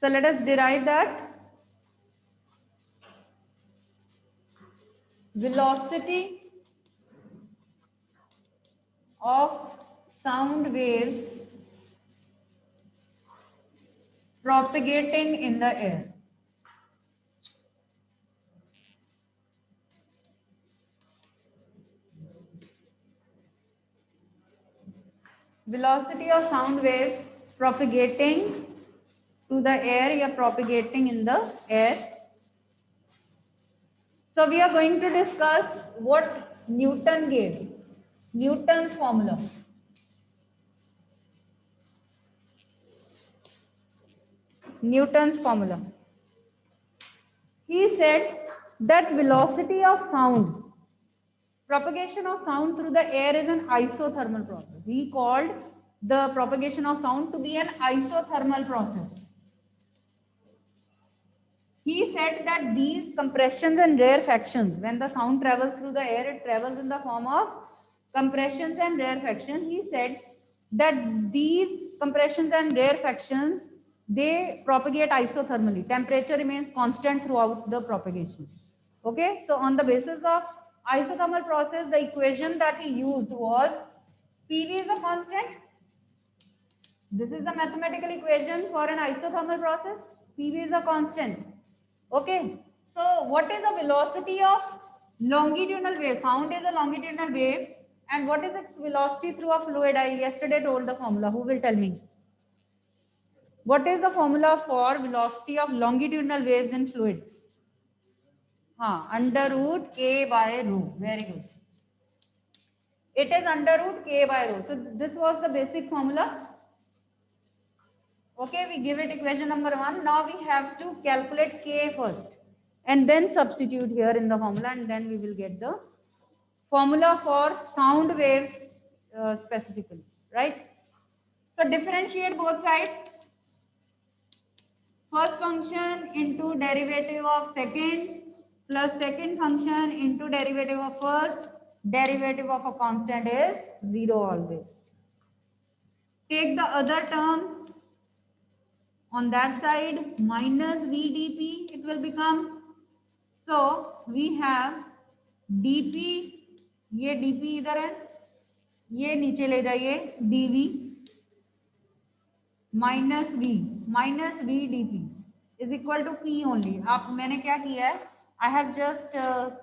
So let us derive that. Velocity of sound waves propagating in the air. Velocity of sound waves propagating to the air or propagating in the air. So we are going to discuss what Newton gave. Newton's formula. Newton's formula. He said that velocity of sound, propagation of sound through the air is an isothermal process. He called the propagation of sound to be an isothermal process. He said that these compressions and rarefactions, when the sound travels through the air, it travels in the form of compressions and rarefaction. He said that these compressions and rarefactions, they propagate isothermally. Temperature remains constant throughout the propagation. Okay, so on the basis of isothermal process, the equation that he used was PV is a constant. This is the mathematical equation for an isothermal process. PV is a constant. Okay, so what is the velocity of longitudinal wave? Sound is a longitudinal wave, and what is its velocity through a fluid? I yesterday told the formula. Who will tell me? What is the formula for velocity of longitudinal waves in fluids? Under root K by rho. Very good. It is under root K by rho. So this was the basic formula. Okay, we give it equation number 1. Now we have to calculate K first and then substitute here in the formula, and then we will get the formula for sound waves specifically, right? So differentiate both sides. First function into derivative of second plus second function into derivative of first. Derivative of a constant is 0 always. Take the other term on that side, minus v dp it will become. So we have dp, ये dp इधर है, ये नीचे ले जाइए dv minus v dp is equal to p only. आप मैंने क्या किया है, I have just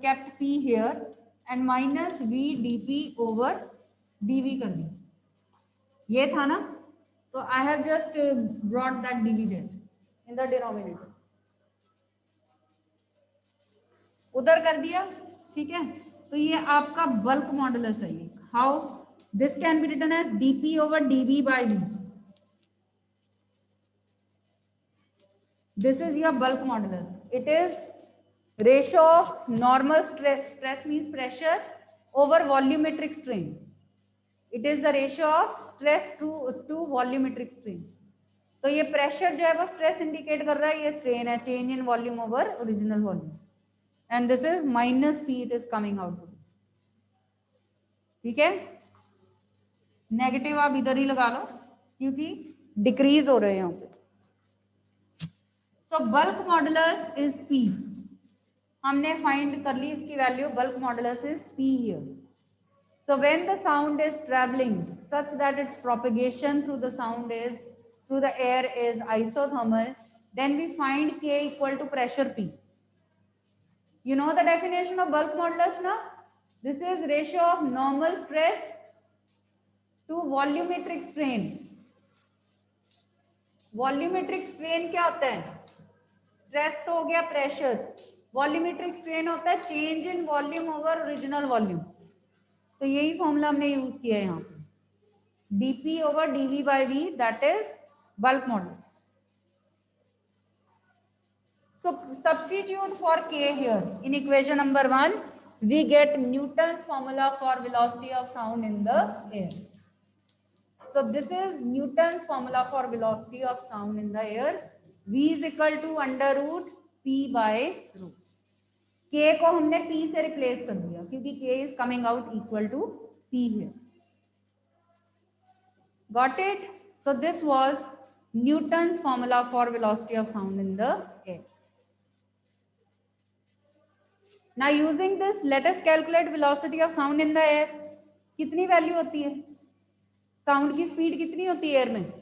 kept p here and minus v dp over dv कर दिया. ये था ना, तो I have just brought that dv there in the denominator. उधर कर दिया, ठीक है. तो ये आपका बल्क मॉडुलस है. ये how this can be written as dp over dv by v. This is your bulk modulus. It is ratio of normal stress. Stress means pressure over volumetric strain. It is the ratio of stress to volumetric strain. तो ये pressure जो है वो stress indicate कर रहा है, ये strain है, change in volume over original volume. And this is minus P, it is coming out. ठीक है, नेगेटिव आप इधर ही लगा लो क्योंकि डिक्रीज हो रहे हैं यहाँ पे. सो बल्क मॉडुलस इज पी. हमने फाइंड कर ली इसकी value. Bulk modulus is P here. So when the sound is traveling such that its propagation through the sound is through the air is isothermal, then we find K equal to pressure P. You know the definition of bulk modulus now? This is ratio of normal stress to volumetric strain. Volumetric strain क्या होता है? Stress तो हो गया pressure. Volumetric strain होता है change in volume over original volume. तो यही फॉर्मूला हमने यूज किया है यहाँ पे. dp over dv by v, that is bulk modulus. So substitute for K here in equation number 1. We get Newton's formula for velocity of sound in the air. So this is Newton's formula for velocity of sound in the air. V is equal to under root P by rho. K को हमने P से replace कर दिया क्योंकि K is coming out equal to P here. Got it? So this was Newton's formula for velocity of sound in the air. Now using this, let us calculate velocity of sound in the air. कितनी value होती है? Sound की speed कितनी होती है air में?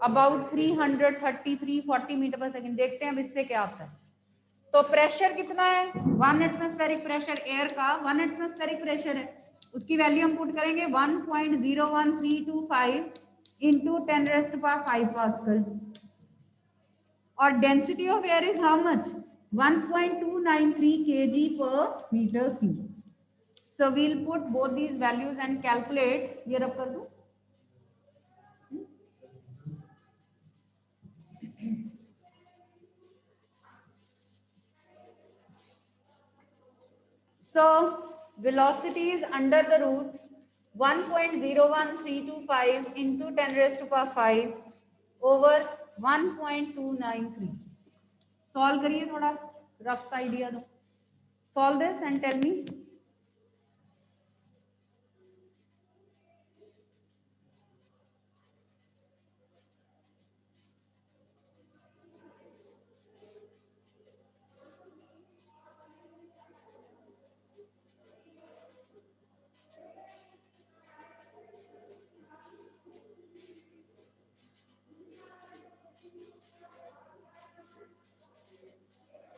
About 333-40 metre पर second. देखते हैं अब इससे क्या आता है. तो प्रेशर कितना है? 1 एटमॉस्फेरिक प्रेशर एयर का 1 एटमॉस्फेरिक प्रेशर है, उसकी वैल्यू हम पुट करेंगे 1.01325 इंटू 10⁵ पास्कल. और density of air is how much? 1.293 kg per meter cube. So we'll put both these values and calculate. ये रब कर दूं. So velocity is under the root 1.01325 into 10⁵ over 1.293. Solve करिए, थोड़ा rough idea दो. Solve this and tell me.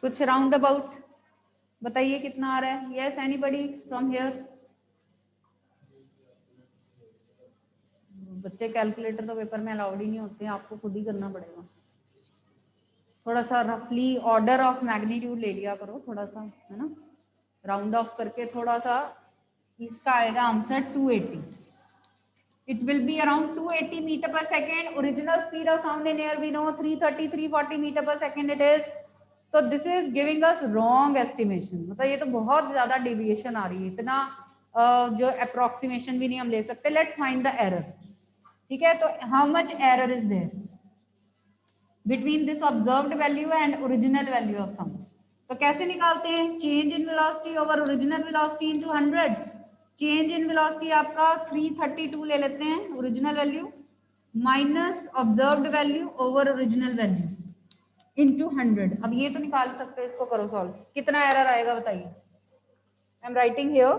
कुछ round about बताइए कितना आ रहा है. Yes, anybody from here? बच्चे कैलकुलेटर तो पेपर में अलाउड ही नहीं होते हैं, आपको खुद ही करना पड़ेगा. थोड़ा सा रफली ऑर्डर ऑफ मैग्नीट्यूड ले लिया करो, थोड़ा सा, है ना. राउंड ऑफ करके थोड़ा सा. इसका आएगा answer 280. It will be around 280 meter per second. Original speed of sound in air we know 330-340 meter per second it is. So this is giving us wrong estimation. मतलब ये तो बहुत ज्यादा deviation आ रही है, इतना जो approximation भी नहीं हम ले सकते. Let's find the error. ठीक है, तो how much error is there between this observed value and original value of sound? तो कैसे निकालते हैं? Change in velocity over original velocity into 100. Change in velocity आपका 332 ले लेते हैं original value, minus observed value over original value into 100. अब ये तो निकाल सकते हैं, इसको करो सॉल्व. कितना एरर आएगा बताइए? I am writing here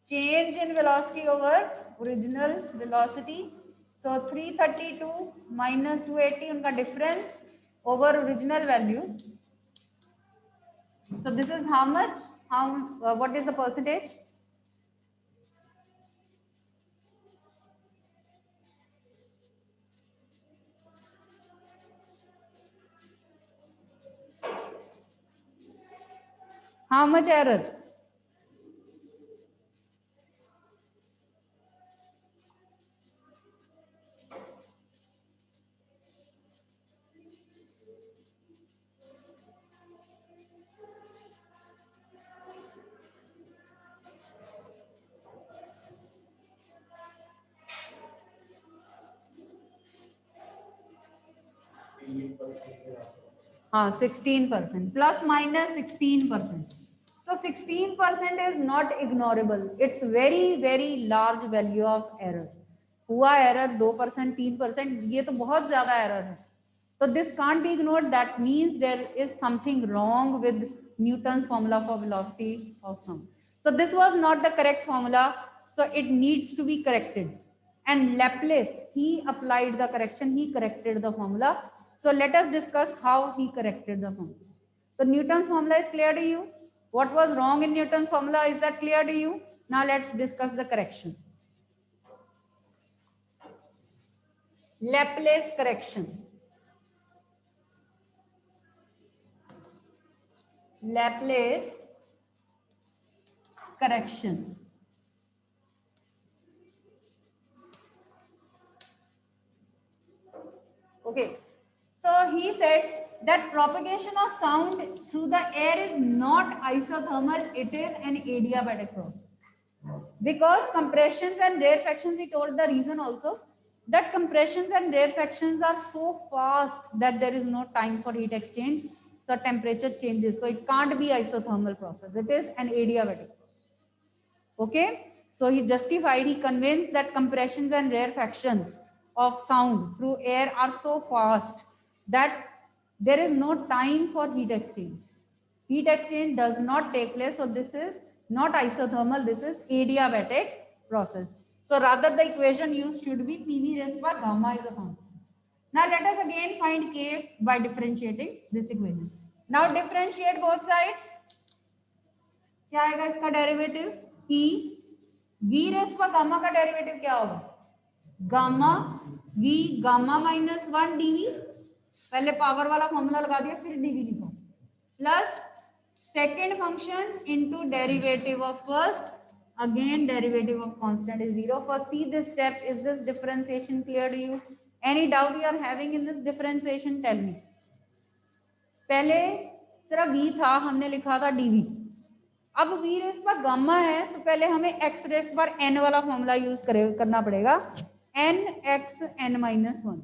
change in velocity over original velocity. So 332 minus 280 उनका difference over original value. So this is how much, how what is the percentage? How much error? हाँ, 16%, plus minus 16%. So 16% is not ignorable. It's very very large value of error. हुआ error 2%, 3%, ये तो बहुत ज्यादा error है. So this can't be ignored. That means there is something wrong with Newton's formula for velocity of sound. So this was not the correct formula. So it needs to be corrected. And Laplace, he applied the correction. He corrected the formula. So let us discuss how he corrected the formula. So Newton's formula is clear to you. What was wrong in Newton's formula? Is that clear to you? Now let's discuss the correction. Laplace correction. Laplace correction. Okay. So he said that propagation of sound through the air is not isothermal, it is an adiabatic process. Because compressions and rarefactions, he told the reason also, that compressions and rarefactions are so fast that there is no time for heat exchange, so temperature changes. So it can't be isothermal process, it is an adiabatic process. Okay, so he justified, he convinced that compressions and rarefactions of sound through air are so fast that there is no time for heat exchange. Heat exchange does not take place, so this is not isothermal, this is adiabatic process. So rather the equation used should be PV raised by gamma is a constant. Now let us again find K by differentiating this equation. Now differentiate both sides. क्या आएगा इसका derivative? P V rest पर gamma का derivative क्या होगा? Gamma V gamma minus 1 dV, पहले power वाला formula लगा दिया फिर dV लिखा, plus second function into derivative of first, again derivative of constant is 0. First see this step. Is this differentiation clear to you? Any doubt you are having in this differentiation? Tell me. पहले सिर्फ v था, हमने लिखा था dv. अब v rest पर gamma है तो पहले हमें x रेस्ट पर n वाला फॉर्मूला यूज करना पड़ेगा, n x n माइनस 1,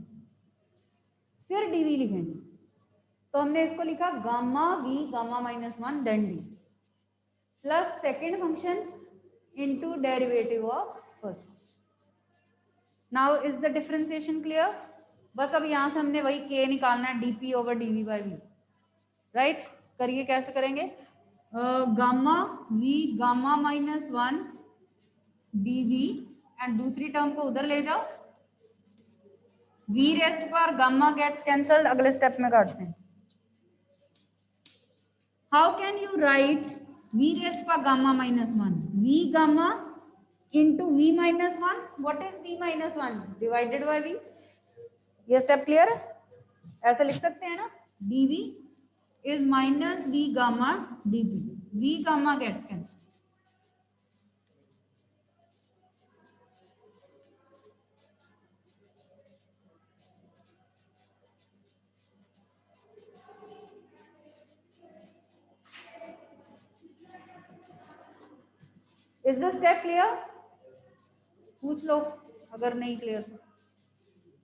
फिर dv लिखेंगे. तो हमने इसको लिखा gamma v gamma minus 1 then d plus second function into derivative of first. Now is the differentiation clear? बस अब यहाँ से हमने वही k निकालना है, dp over dv by v, right? करिए, कैसे करेंगे? Gamma v gamma minus 1 dv and दूसरी टर्म को उधर ले जाओ, v रेस्ट पर गामा गेट्स कैंसल्ड, अगले स्टेप में काटते हैं. How can you right v raised पर gamma minus 1, v gamma into v minus 1. What is v minus 1? Divided by v. ये स्टेप क्लियर है? ऐसे लिख सकते हैं ना, dv is minus v gamma dp. v gamma gets cancelled. Is the step clear? पूछ लो अगर नहीं क्लियर तो.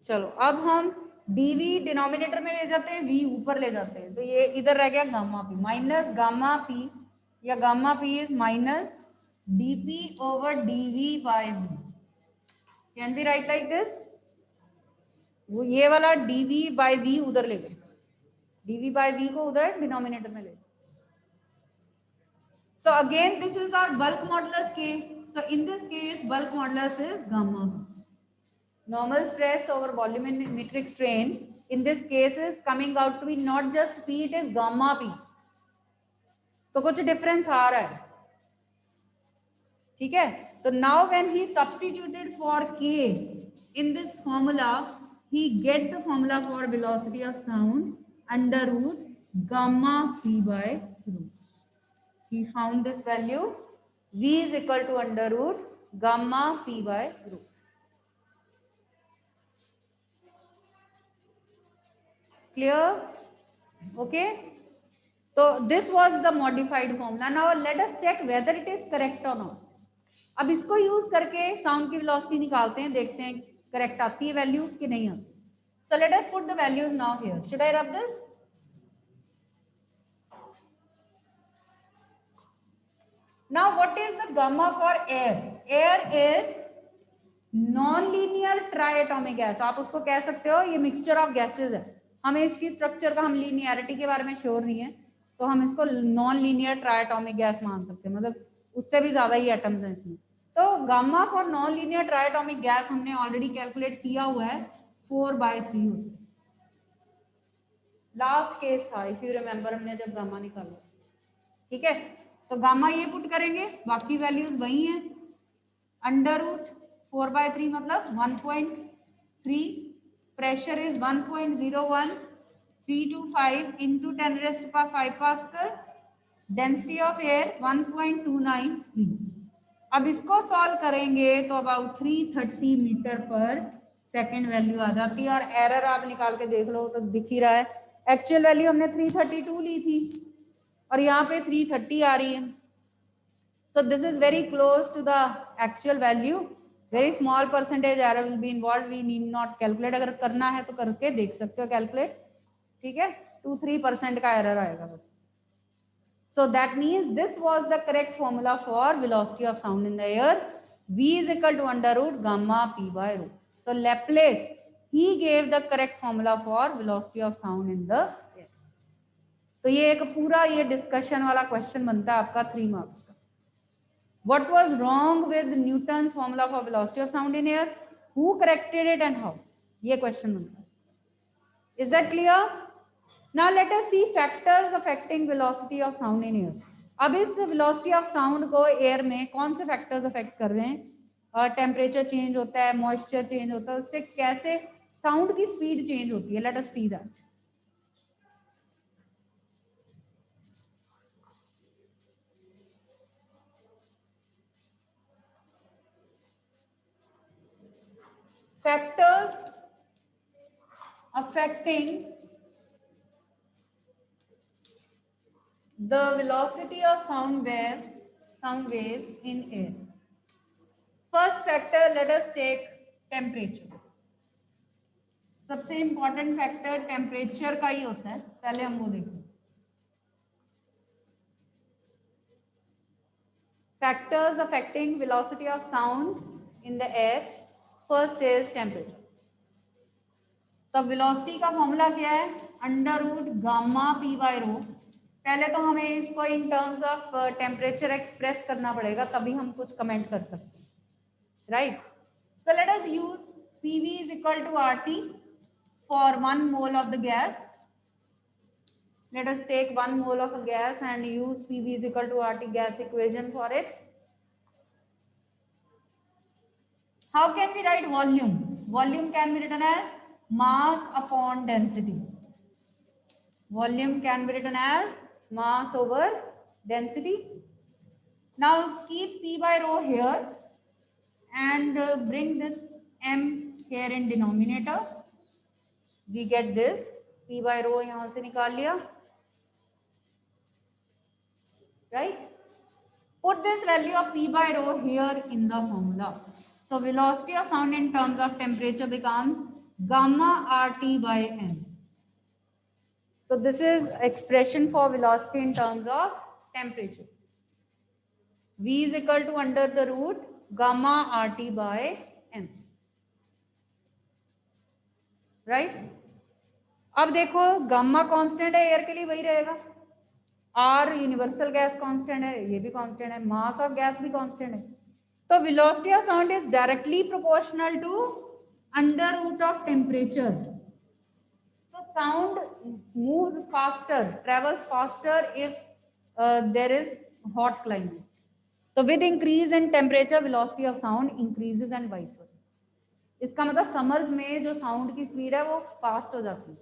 चलो अब हम dv डिनोमिनेटर में ले जाते हैं, v ऊपर ले जाते हैं, तो ये इधर रह गया gamma p minus gamma p, या gamma p is minus dp over dv by v. Can be write like this. वो ये वाला dv बाय v उधर ले गए, dv बाय v को उधर डिनोमिनेटर में ले. So again this is our bulk modulus K. So in this case bulk modulus is gamma. Normal stress over volumetric strain in this case is coming out to be not just P, it is gamma P. तो कुछ difference आ रहा है, ठीक है? तो now when he substituted for K in this formula, he get the formula for velocity of sound under root gamma P by root. He found this value, v is equal to under root gamma p by root. Clear? Okay. So this was the modified formula. Now let us check whether it is correct or not. अब इसको use करके sound की velocity निकालते हैं, देखते हैं correct आती है वैल्यू कि नहीं आती. So let us put the values now here. Should I rub this? Now what is the gamma for air? Air is non-linear triatomic gas. आप उसको कह सकते हो ये मिक्सचर ऑफ गैसेज है. हमें इसकी स्ट्रक्चर का, हम लीनियरिटी के बारे में श्योर नहीं है, तो हम इसको नॉन लीनियर ट्राइटोमिक गैस मान सकते हैं, मतलब उससे भी ज्यादा ही एटम्स हैं इसमें. तो gamma for non linear triatomic gas हमने ऑलरेडी कैलकुलेट किया हुआ है, 4/3 होता है. लास्ट केस था इफ यू रिमेम्बर, हमने जब गामा निकाला, ठीक है? तो गामा ये पुट करेंगे, बाकी वैल्यूज वही हैं. अंडर रूट 4/3 मतलब 1.3, pressure is 1.01325 into 10⁵ pascal, density of air 1.293. अब इसको सॉल्व करेंगे तो अबाउट 330 मीटर पर सेकेंड वैल्यू आ जाती है, और एरर आप निकाल के देख लो तो दिख ही रहा है. एक्चुअल वैल्यू हमने 332 ली थी और यहाँ पे 330 आ रही है. So this is very close to the actual value. Very small percentage error will be involved. We need not calculate. अगर करना है तो करके देख सकते हो कैलकुलेट, ठीक है? 2-3% का एरर आएगा बस. So that means this was the correct formula for velocity of sound in the air. V is equal to under root gamma p by root. So Laplace he gave the correct formula for velocity of sound in the air. तो ये एक पूरा ये discussion वाला question बनता है आपका 3 marks का. What was wrong with Newton's formula for velocity of sound in air? Who corrected it and how? ये क्वेश्चन बनता है. Is that clear? Now let us see factors affecting velocity of sound in air. अब इस velocity of sound को air में कौन से factors affect कर रहे हैं? टेम्परेचर चेंज होता है, मॉइस्चर चेंज होता है, उससे कैसे साउंड की स्पीड चेंज होती है. Let us see that. Factors affecting the velocity of sound waves in air. First factor, let us take temperature. सबसे इंपॉर्टेंट फैक्टर टेम्परेचर का ही होता है, पहले हम वो देखें. Factors affecting velocity of sound in the air. First is temperature. तो वेलोसिटी का फॉर्मूला क्या है? Under root gamma P by rho. पहले तो हमें इसको in terms of temperature express करना पड़ेगा, तभी हम कुछ कमेंट कर सकते हैं, right? So let us use PV is equal to RT for 1 mole of the gas. Let us take 1 mole of a gas and use PV is equal to RT gas equation for it. How can we write volume? Volume can be written as mass upon density. Volume can be written as mass over density. Now keep P by rho here and bring this M here in denominator. We get this P by rho यहाँ से निकाल लिया, right? Put this value of P by rho here in the formula. So velocity of sound in terms of temperature becomes gamma RT by M. So this is expression for velocity in terms of temperature. V is equal to under the root gamma RT by M. Right? अब देखो gamma constant है air के लिए, वही रहेगा. Are universal gas constant है, ये भी कांस्टेंट है. मास ऑफ गैस भी कांस्टेंट है. तो velocity of sound is directly proportional to under root of temperature. तो sound moves faster, travels faster if there is hot climate. तो with increase in temperature velocity of sound increases and vice versa. इसका मतलब summers में जो sound की speed है वो fast हो जाती है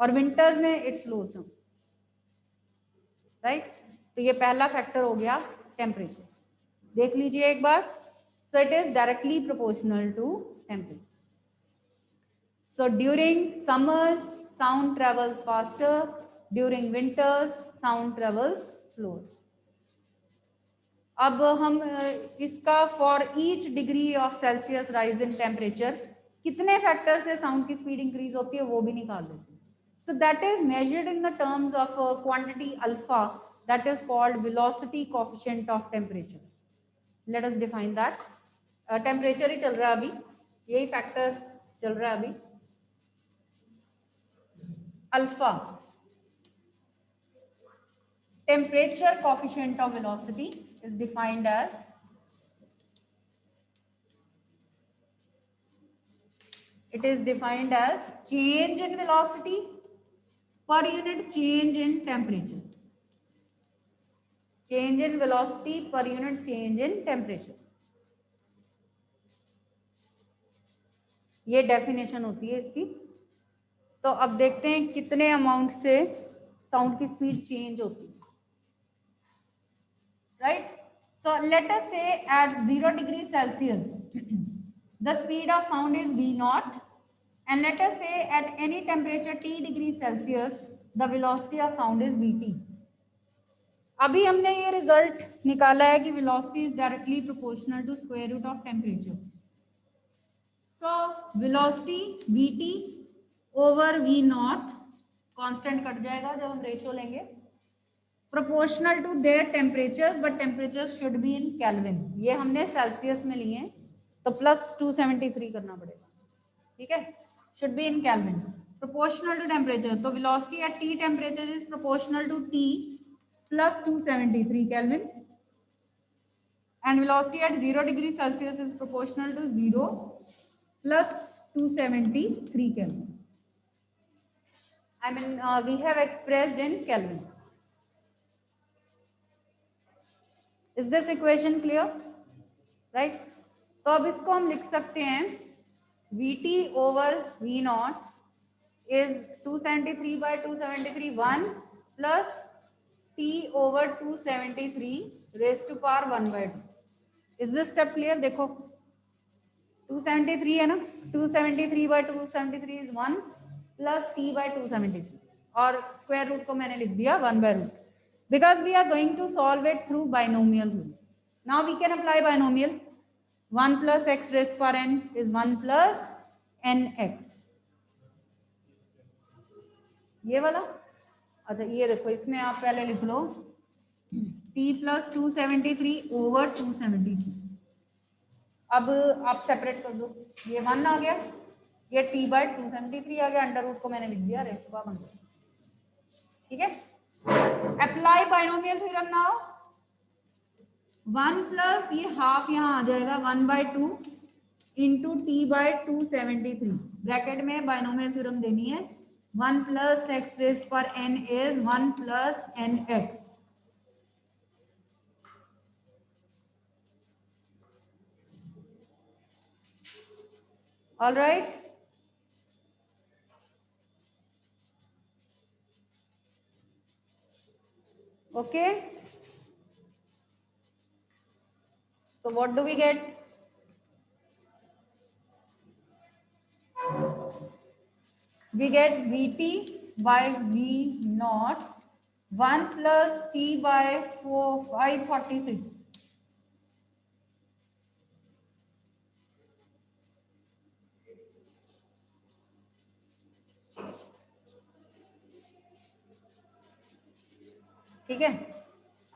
और विंटर्स में इट स्लोज डाउन, राइट? तो ये पहला फैक्टर हो गया टेम्परेचर. देख लीजिए एक बार. So it is directly proportional to temperature. So during summers sound travels faster, during winters sound travels slower. अब हम इसका for each degree of Celsius rise in temperature कितने फैक्टर से साउंड की स्पीड इंक्रीज होती है वो भी निकाल देते हैं. So that is measured in the terms of quantity alpha, that is called velocity coefficient of temperature. Let us define that. Temperature ही चल रहा है अभी, यही फैक्टर चल रहा है अभी. Alpha temperature coefficient of velocity is defined as change in velocity per unit change in temperature. Change in velocity per unit change in temperature. ये डेफिनेशन होती है इसकी. तो अब देखते हैं कितने अमाउंट से साउंड की स्पीड चेंज होती है. Right? So let us say at 0 degrees Celsius, the speed of sound is V naught, and let us say at any temperature T degrees Celsius, the velocity of sound is Vt. अभी हमने ये result निकाला है कि velocity is directly proportional to square root of temperature. So velocity Vt over V naught constant cut जाएगा जब हम ratio लेंगे. Proportional to their temperature, but temperature should be in kelvin. ये हमने सेल्सियस में लिए, तो प्लस 273 करना पड़ेगा, ठीक है? should be in Kelvin. Proportional to temperature. So velocity at T temperature is proportional to T plus 273 Kelvin. And velocity at 0 degree Celsius is proportional to 0 plus 273 Kelvin. I mean, we have expressed in Kelvin. Is this equation clear? Right? तो अब इसको हम लिख सकते हैं Vt over V naught is 273 by 273 1 plus T over 273 raised to power 1 by 2. Is this step clear? देखो 273 है ना, 273 by 273 is 1 plus T by 273 और स्क्वायर रूट को मैंने लिख दिया 1 by root because we are going to solve it through binomial rule. Now we can apply binomial. 1 plus x raised to power n is 1 plus nx. ये वाला अच्छा ये देखो इसमें आप पहले लिख लो t plus 273 over 273. अब आप सेपरेट कर दो, ये 1 आ गया, ये t by 273 आ गया, अंडर रूट को मैंने लिख दिया रेज़ टू पावर 1. ठीक है, apply binomial theorem now. 1 plus ये हाफ यहाँ आ जाएगा 1 by 2 into T by 273 bracket में बाइनोमियल थ्योरम देनी है. 1 plus x raised पर n is 1 plus nx. All right. Okay. So what do we get? We get Vt by V naught 1 plus T by 546. ठीक है,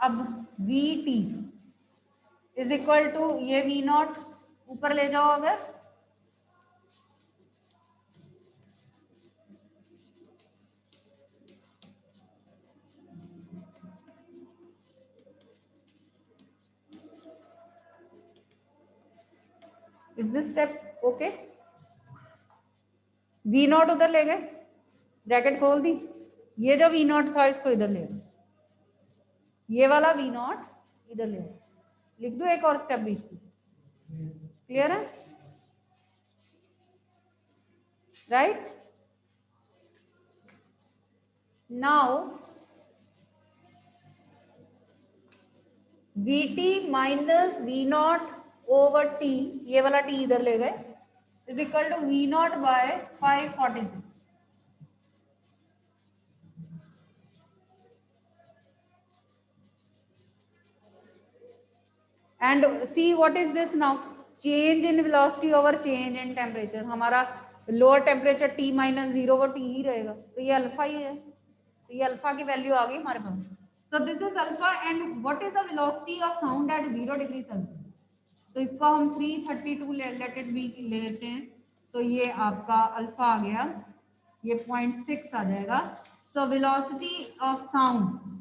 अब Vt is equal to ये V not ऊपर ले जाओ अगर, is this step okay. V not उधर ले गए, ब्रैकेट खोल दी, ये जो V नॉट था इसको इधर ले गए, ये वाला V नॉट इधर ले गए. लिख दो एक और स्टेप बीच में. क्लियर है? Right. Now Vt minus V naught over T, ये वाला T इधर ले गए, is equal to V naught by 546. And see what is this now, change in velocity over change in temperature. हमारा लोअर टेम्परेचर T माइनस 0 वो T ही रहेगा, तो ये अल्फा ही है, तो ये अल्फा की वैल्यू आ गई हमारे पास. So this is alpha. And what is the velocity of sound at 0 degree Celsius? तो इसको हम 332 लेट इट बी ले लेते हैं, तो ये आपका अल्फा आ गया, ये 0.6 आ जाएगा. So velocity of sound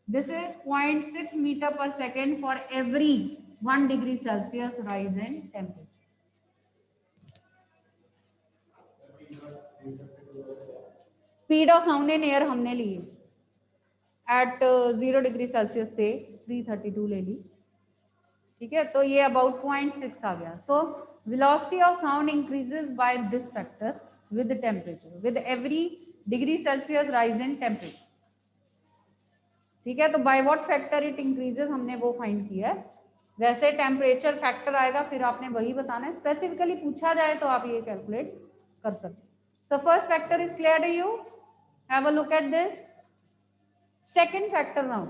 this is 0.6 meter per second for every 1 degree Celsius rise in temperature. Speed of sound in air हमने ली एट 0 डिग्री सेल्सियस से 332 ले ली. ठीक है, तो ये अबाउट 0.6 आ गया. So velocity of sound increases by this factor with temperature, with every degree Celsius rise in temperature. ठीक है, तो by what factor it increases हमने वो फाइंड किया है. वैसे टेम्परेचर फैक्टर आएगा, फिर आपने वही बताना है. स्पेसिफिकली पूछा जाए तो आप ये कैलकुलेट कर सकते हैं. So first factor is clear to you. Have a look at this. Second factor now.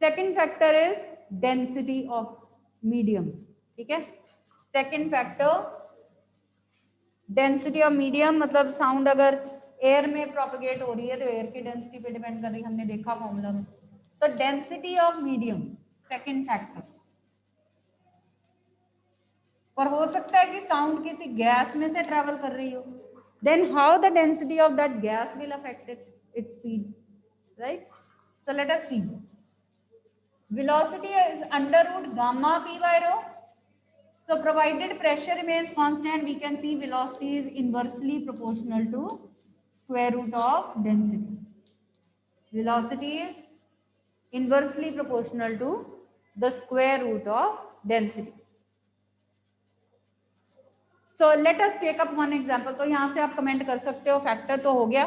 Second factor is density of medium. ठीक है, second factor density of medium, मतलब साउंड अगर एयर में प्रोपगेट हो रही है तो एयर की डेंसिटी पे डिपेंड कर रही है, हमने देखा फॉर्मूला में. तो density of medium second factor. और हो सकता है कि साउंड किसी गैस में से ट्रेवल कर रही हो, then how the density of that gas will affect its speed, right? So let us see. Velocity is under root gamma p by rho. So provided pressure remains constant, we can see velocity is inversely proportional to square root of density. Velocity is inversely proportional to the square root of density. So let us take up one example. तो यहाँ से आप comment कर सकते हो, factor तो हो गया.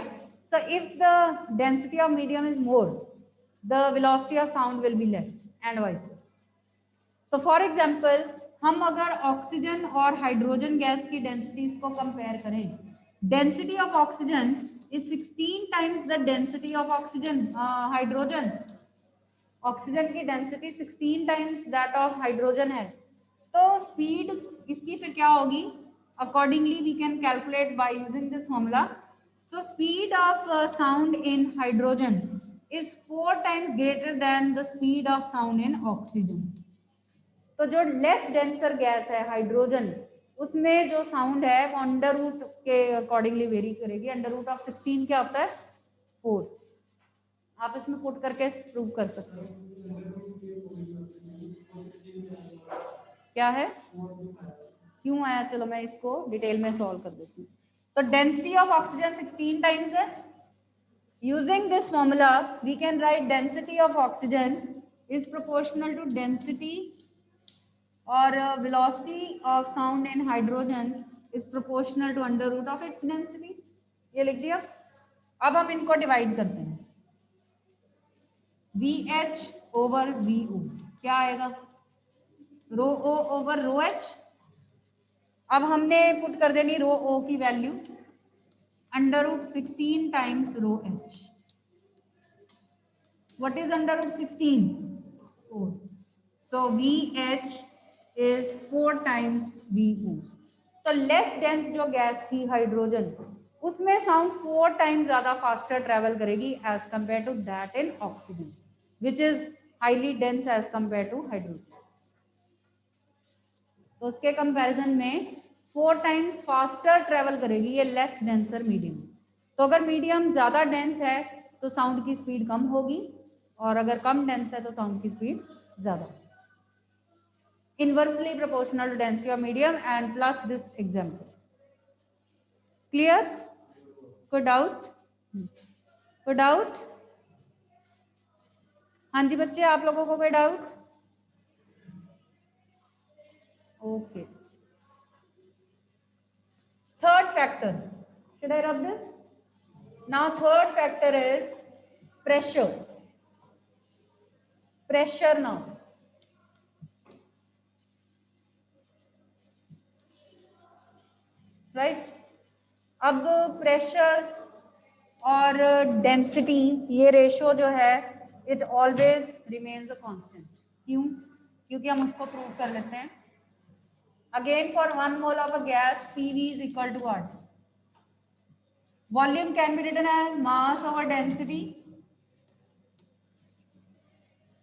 So if the density of medium is more, the velocity of sound will be less and vice versa. तो फॉर एग्जाम्पल हम अगर ऑक्सीजन और हाइड्रोजन गैस की डेंसिटीज को कंपेयर करें, density of oxygen is 16 times the density of oxygen hydrogen. Oxygen की density 16 times that of hydrogen है. तो स्पीड इसकी फिर क्या होगी? Accordingly we can calculate by using this formula. So speed of sound in hydrogen is 4 times greater than the speed of sound in oxygen. तो जो less denser gas है hydrogen, उसमें जो साउंड है वो अंडर रूट के accordingly very करेगी. Under root of 16 क्या होता है? 4. आप इसमें पुट करके प्रूव कर सकते हो. क्या है, क्यों आया? चलो मैं इसको डिटेल में सॉल्व कर देती हूँ. तो डेंसिटी ऑफ ऑक्सीजन 16 टाइम्स है. Using this formula we can write density of oxygen is proportional to density और velocity of sound in hydrogen is proportional to under root of its density. ये लिख दिया. अब हम इनको डिवाइड करते हैं. VH ओवर VO क्या आएगा? Rho O over rho H. अब हमने पुट कर देनी रो ओ की value under root 16 times rho H. What is under root 16? 4. So VH is 4 times VO. तो लेस डेंस जो गैस थी हाइड्रोजन, उसमें साउंड 4 टाइम्स ज्यादा फास्टर ट्रेवल करेगी as compare to that in oxygen which is highly dense as compare to hydrogen. तो उसके comparison में 4 times faster travel करेगी ये लेस डेंसर मीडियम. तो अगर मीडियम ज्यादा डेंस है तो साउंड की स्पीड कम होगी, और अगर कम डेंस है तो साउंड की स्पीड ज्यादा. Inversely proportional to density of medium and plus this example. Clear? कोई डाउट? कोई डाउट? हाँ जी बच्चे, आप लोगों को कोई doubt? Okay. Third factor. Should I rub this? Now third factor is pressure. Pressure now. Right. अब प्रेशर और डेंसिटी ये रेशो जो है it always remains a constant. क्यों? क्योंकि हम उसको प्रूव कर लेते हैं. Again for 1 mole of a gas PV is equal to what? Volume can be written as mass over density.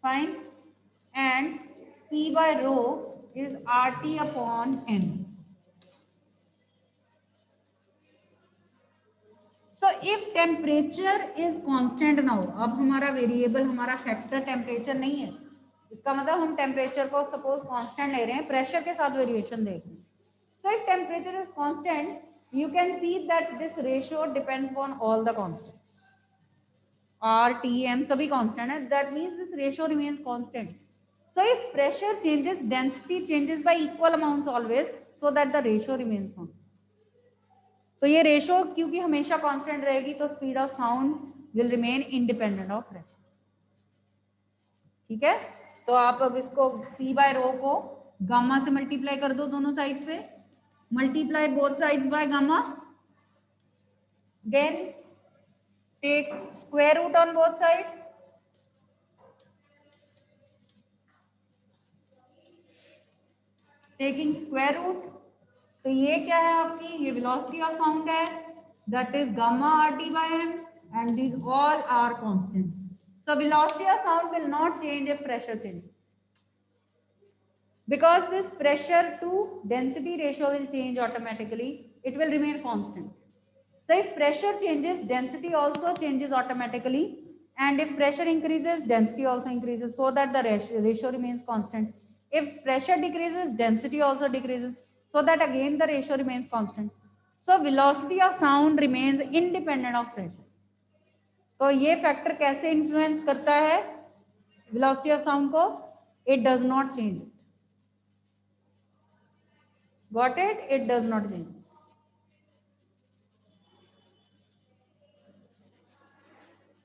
Fine. And P by rho is RT upon N. So if temperature is constant now, अब हमारा variable हमारा factor temperature नहीं है, इसका मतलब हम temperature को suppose constant ले रहे हैं, प्रेशर के साथ वेरिएशन देख रहे हैं. So if temperature is constant, you can see that this ratio depends on all the constants. R, T, M सभी constant है. That means this ratio remains constant. So if pressure changes, density changes by equal amounts always, so that the ratio remains constant. तो ये ratio क्योंकि हमेशा constant रहेगी तो speed of sound will remain independent of pressure. ठीक है. तो आप अब इसको P बाय रो को गामा से मल्टीप्लाई कर दो दोनों साइड पे. Multiply both side by gamma. Then take square root on both side. Taking square root. तो ये क्या है आपकी? ये वेलोसिटी ऑफ साउंड है, that is gamma RT by M, and these all are constants. So velocity of sound will not change if pressure changes. Because this pressure to density ratio will change automatically, it will remain constant. So if pressure changes, density also changes automatically, and if pressure increases, density also increases, so that the ratio remains constant. If pressure decreases, density also decreases, so that again the ratio remains constant. So velocity of sound remains independent of pressure. तो ये factor कैसे influence करता है velocity of sound को? It does not change. Got it? It does not change.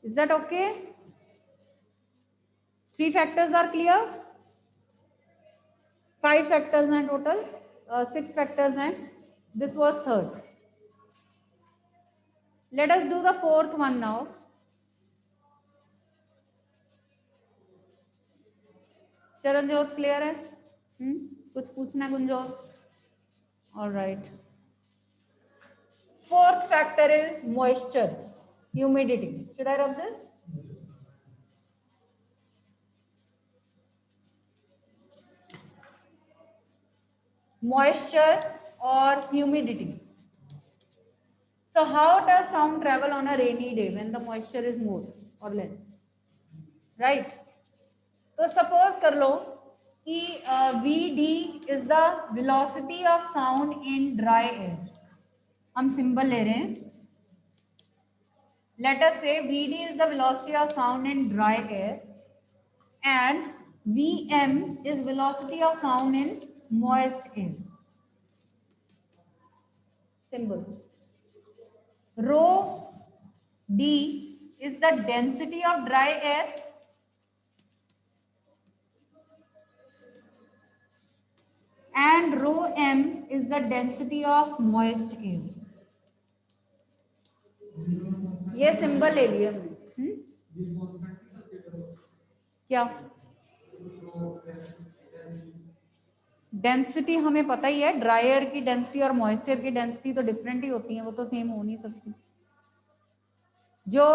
Is that okay? 3 factors are clear. 5 factors हैं total. 6 factors हैं. This was third. Let us do the fourth one now. Charanjot clear है? कुछ पूछना गुंजोत? All right. Fourth factor is moisture, humidity. Should I rub this? Moisture or humidity. So how does sound travel on a rainy day when the moisture is more or less? Right? So suppose कर लो कि Vd is the velocity of sound in dry air. हम symbol ले रहे हैं. Let us say Vd is the velocity of sound in dry air and Vm is velocity of sound in moist air. Symbol. Rho d is the density of dry air and rho m is the density of moist air. ये symbol ले लिया हमने. क्या density हमें पता ही है, dry air की density और मॉइस्ट एयर की डेंसिटी तो डिफरेंट ही होती है, वो तो सेम हो नहीं सकती. जो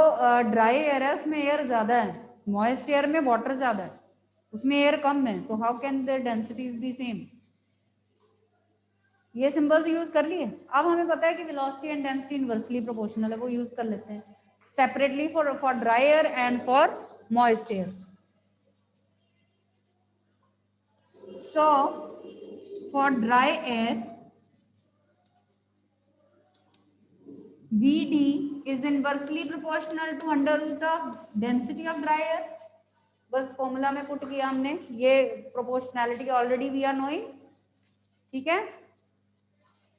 ड्राई एयर है उसमें एयर ज्यादा है, मॉइस्ट एयर में वाटर ज्यादा है, उसमें एयर कम है, तो how can their densities be same? ये सिंबल्स यूज कर लिए. अब हमें पता है कि velocity and density inversely proportional है, वो यूज कर लेते हैं separately for dry air and for moist air. So for dry air, Vd is inversely proportional to under root of density of dry air. बस फॉर्मूला में put किया हमने, ये proportionality already we are knowing. ठीक है.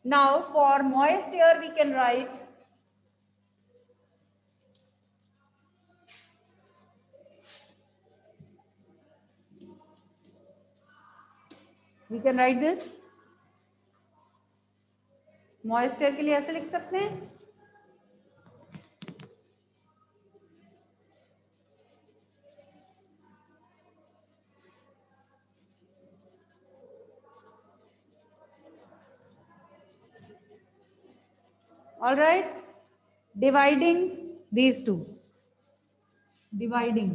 Now for moist air we can write this. Moist air के लिए ऐसे लिख सकते हैं. All right, dividing these two, dividing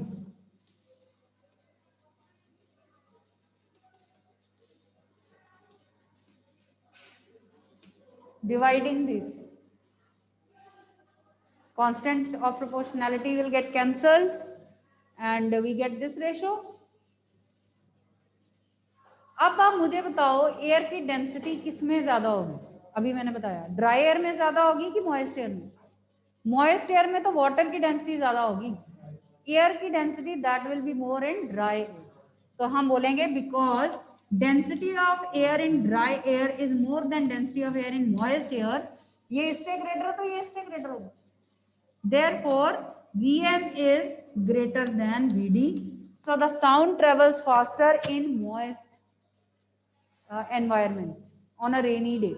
these, constant of proportionality will get cancelled and we get this ratio. अब आप मुझे बताओ एयर की डेंसिटी किसमें ज्यादा होगी? अभी मैंने बताया ड्राई एयर में ज्यादा होगी कि मॉइस्ट एयर में? मॉइस्ट एयर में तो वाटर की डेंसिटी ज्यादा होगी. एयर की density that will be more in dry air. तो हम बोलेंगे because density of air in dry air is more than density of air in moist air. ये इससे ग्रेटर तो ये इससे ग्रेटर होगा. Therefore, Vm is greater than Vd. So the sound travels faster in moist environment on a rainy day.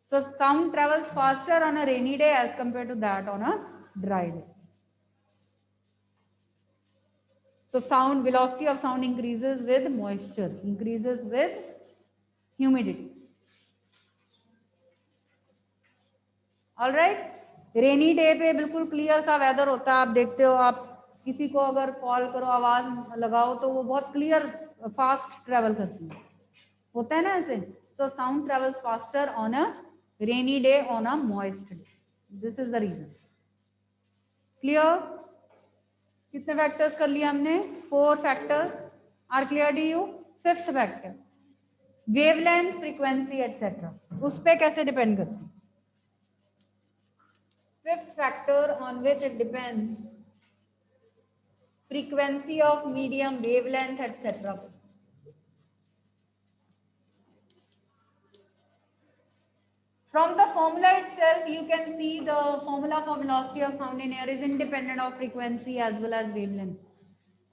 So sound travels faster on a rainy day as compared to that on a dry day. So sound velocity of sound increases with moisture, increases with humidity. All right. Rainy day पे बिल्कुल clear सा weather होता है. आप देखते हो, आप किसी को अगर कॉल करो, आवाज लगाओ तो वो बहुत क्लियर फास्ट ट्रेवल करती है. होता है ना ऐसे. So sound travels faster on a rainy day, on a moist day. This is the reason. Clear? कितने फैक्टर्स कर लिया हमने? 4 factors are clear to you. Fifth factor wavelength, frequency etcetera, उस पे कैसे डिपेंड करती है? Fifth factor on which it depends, frequency of medium, wavelength, etc. From the formula itself, you can see the formula for velocity of sound in air is independent of frequency as well as wavelength.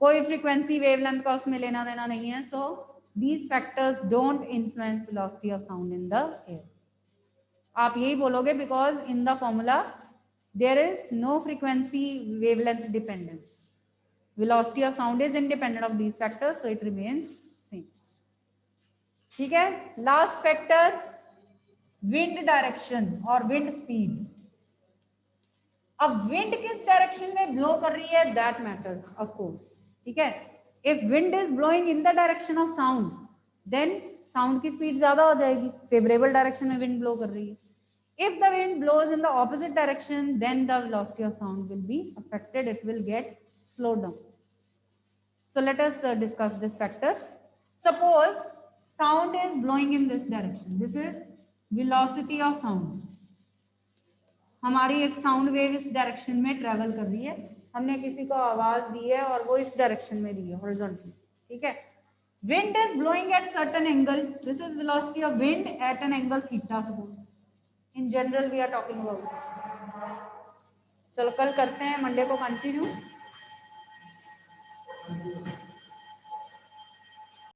कोई frequency, wavelength का उसमें लेना देना नहीं है. So these factors don't influence velocity of sound in the air. आप यही बोलोगे because in the formula there is no frequency wavelength dependence. Velocity of sound is independent of these factors, so it remains same. ठीक है. Last factor, wind direction और wind speed. अब wind किस direction में blow कर रही है, that matters of course. ठीक है. If wind is blowing in the direction of sound, then sound की speed ज्यादा हो जाएगी. Favorable direction में wind blow कर रही है. If the wind blows in the opposite direction, then the velocity of sound will be affected. It will get slowed down. So let us discuss this factor. Suppose sound is blowing in this direction. This is velocity of sound. हमारी एक sound wave इस direction में travel कर रही है. हमने किसी को आवाज दी है और वो इस डायरेक्शन में दी है, हॉरिजॉन्टली. ठीक है. Wind is blowing at certain angle. This is velocity of wind at an angle theta. Suppose. In general we are talking about. चलो कल करते हैं, मंडे को कंटिन्यू.